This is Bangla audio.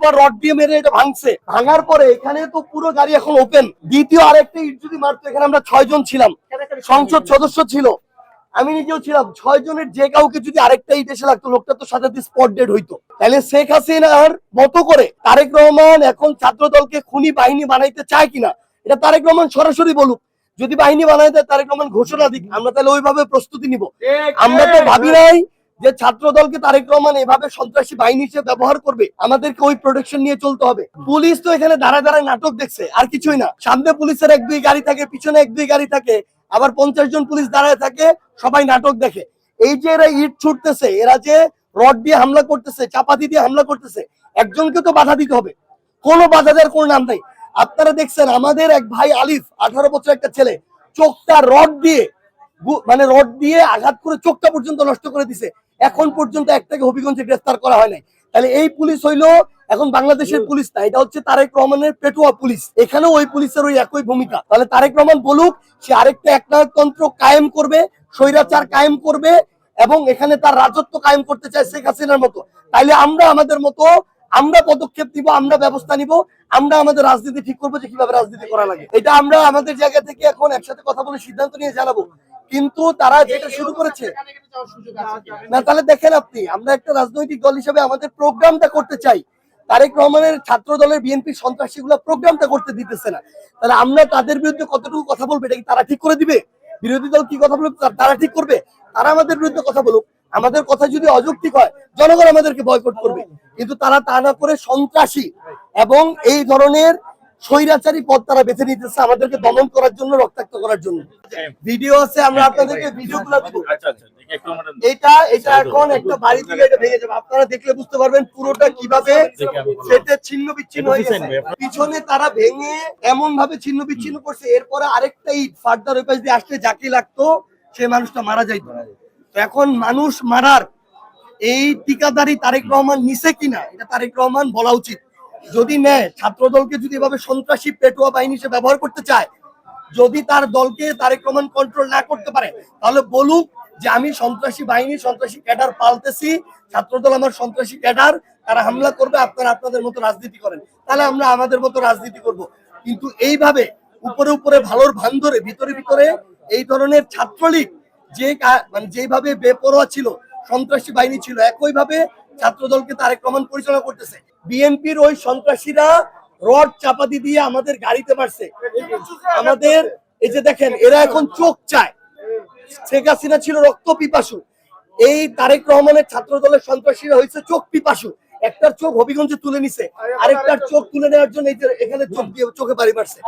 পর রড দিয়ে মেরে এটা ভাঙছে। ভাঙার পরে এখানে তো পুরো গাড়ি এখন ওপেন। দ্বিতীয় আরেকটা ইট যদি মারতো, এখানে আমরা 6 জন ছিলাম, সংসদ সদস্য ছিল, আমি নিজেও ছিলাম। 6 জনের যে কাউকে যদি আরেকটা ইট এসে লাগতো, লোকটা তো সাথে স্পট ডেড হইতো। তাহলে শেখ হাসিনার মতো করে তারেক রহমান এখন ছাত্র দলকে খুনি বাহিনী বানাইতে চায় কিনা, এটা তারেক রহমান সরাসরি বলুক। যদি বাহিনী বানাই দেয়, তারেক রহমান ঘোষণা দিক, আমরা তাহলে ওইভাবে প্রস্তুতি নিব। আমরা তো ভাবি নাই যে ছাত্র দলকে তারেক রহমান এভাবে সন্ত্রাসী বাহিনী হিসেবে ব্যবহার করবে। আমাদেরকে ওই প্রোটেকশন নিয়ে চলতে হবে। পুলিশ তো এখানে দাঁড়ায় দাঁড়ায় নাটক দেখছে, আর কিছুই না। সামনে পুলিশের 1-2 গাড়ি থাকে, পিছনে 1-2 গাড়ি থাকে, আবার 50 জন পুলিশ দাঁড়ায় থাকে, সবাই নাটক দেখে। এই যে এরা ইট ছুটতেছে, এরা যে রড দিয়ে হামলা করতেছে, চাপাতি দিয়ে হামলা করতেছে, একজনকে তো বাধা দিতে হবে। কোনো বাধা দেওয়ার কোনো নাম নাই। আপনারা দেখছেন আমাদের এক ভাই আলিফ, 18 বছর একটা ছেলে, চোখটা রড দিয়ে রড দিয়ে আঘাত করে চোখটা পর্যন্ত নষ্ট করে দিছে। এখন পর্যন্ত একটাকে হবিগঞ্জে গ্রেফতার করা হয় নাই। তাহলে এই পুলিশ হইলো এখন বাংলাদেশের পুলিশ না, এটা হচ্ছে তারেক রহমানের পেটুয়া পুলিশ। এখানেও ওই পুলিশের ওই একই ভূমিকা। তাহলে তারেক রহমান বলুক সে আরেকটা একনায়কতন্ত্র কায়েম করবে, স্বৈরাচার কায়েম করবে, এবং এখানে তার রাজত্ব কায়েম করতে চায় শেখ হাসিনার মতো। তাইলে আমরা আমাদের মতো আমরা পদক্ষেপ নিব, আমরা ব্যবস্থা নিব, আমরা আমাদের রাজনীতি ঠিক করবো যে কিভাবে রাজনীতি করা লাগে। এটা আমরা আমাদের জায়গা থেকে এখন একসাথে কথা বলে সিদ্ধান্ত নিয়ে জানাবো। কিন্তু তারা যেটা শুরু করেছে না, তাহলে দেখেন আপনি, আমরা একটা রাজনৈতিক দল হিসেবে আমাদের প্রোগ্রামটা করতে চাই। তারেক রহমানের ছাত্র দলের বিএনপি সন্ত্রাসী গুলা প্রোগ্রামটা করতে দিতেছে না। তাহলে আমরা তাদের বিরুদ্ধে কতটুকু কথা বলবো, এটা কি তারা ঠিক করে দিবে? বিরোধী দল কি কথা বলবে তারা ঠিক করবে? তারা আমাদের বিরুদ্ধে কথা বলুক, আমাদের কথা যদি অযৌক্তিক হয় জনগণ আমাদেরকে বয়কট করবে। কিন্তু তারা তা না করে সন্ত্রাসী এবং এই ধরনের স্বৈরাচারী পথ তারা বেছে নিতেছে আমাদেরকে দমন করার জন্য, রক্তাক্ত করার জন্য। ভিডিও আছে, আমরা আপনাদেরকে ভিডিওগুলো দিব। এটা এখন একটা বাড়ি থেকে এটা ভেঙে যাবে, আপনারা দেখলে বুঝতে পারবেন পুরোটা কিভাবে ফেটে ছিন্ন বিচ্ছিন্ন হয়ে গেছে। পিছনে তারা ভেঙে এমন ভাবে ছিন্ন বিচ্ছিন্ন করছে, এরপরে আরেকটা ইট ফার্দার ওই পাশ দিয়ে আসলে যাকে লাগতো সেই মানুষটা মারা যাইতো। এখন মানুষ মারার এই ঠিকাদারি তারেক রহমান নিছে কিনা, এটা তারেক রহমান বলা উচিত। যদি নেয়, ছাত্র দলকে যদি এভাবে সন্ত্রাসী পেটুয়া বাহিনী হিসেবে ব্যবহার করতে চায়, যদি তার দলকে তারেক রহমান কন্ট্রোল না করতে পারে, তাহলে বলুক যে আমি সন্ত্রাসী বাহিনী, সন্ত্রাসী ক্যাডার পালতেছি, ছাত্রদল আমার সন্ত্রাসী ক্যাডার, তারা হামলা করবে, আপনারা আপনাদের মতো রাজনীতি করেন। তাহলে আমরা আমাদের মতো রাজনীতি করব। কিন্তু এইভাবে উপরে উপরে ভালোর ভান ধরে ভিতরে ভিতরে এই ধরনের ছাত্রলীগ যে যেভাবে বেপরোয়া ছিল, সন্ত্রাসী বাহিনী ছিল, একইভাবে ছাত্র দলকে তারেক রহমান পরিচালনা করতেছে। বিএনপির ওই সন্ত্রাসীরা রড চাপাতি দিয়ে আমাদের গাড়িতে মারছে। আমাদের এই যে দেখেন, এরা এখন চোখ চায়। শেখ হাসিনা ছিল রক্ত পিপাসু, এই তারেক রহমানের ছাত্র দলের সন্ত্রাসীরা হয়েছে চোখ পিপাসু। একটার চোখ হবিগঞ্জে তুলে নিছে, আরেকটার চোখ তুলে নেওয়ার জন্য এই যে এখানে চোখ দিয়ে চোখে বাড়ি মারছে।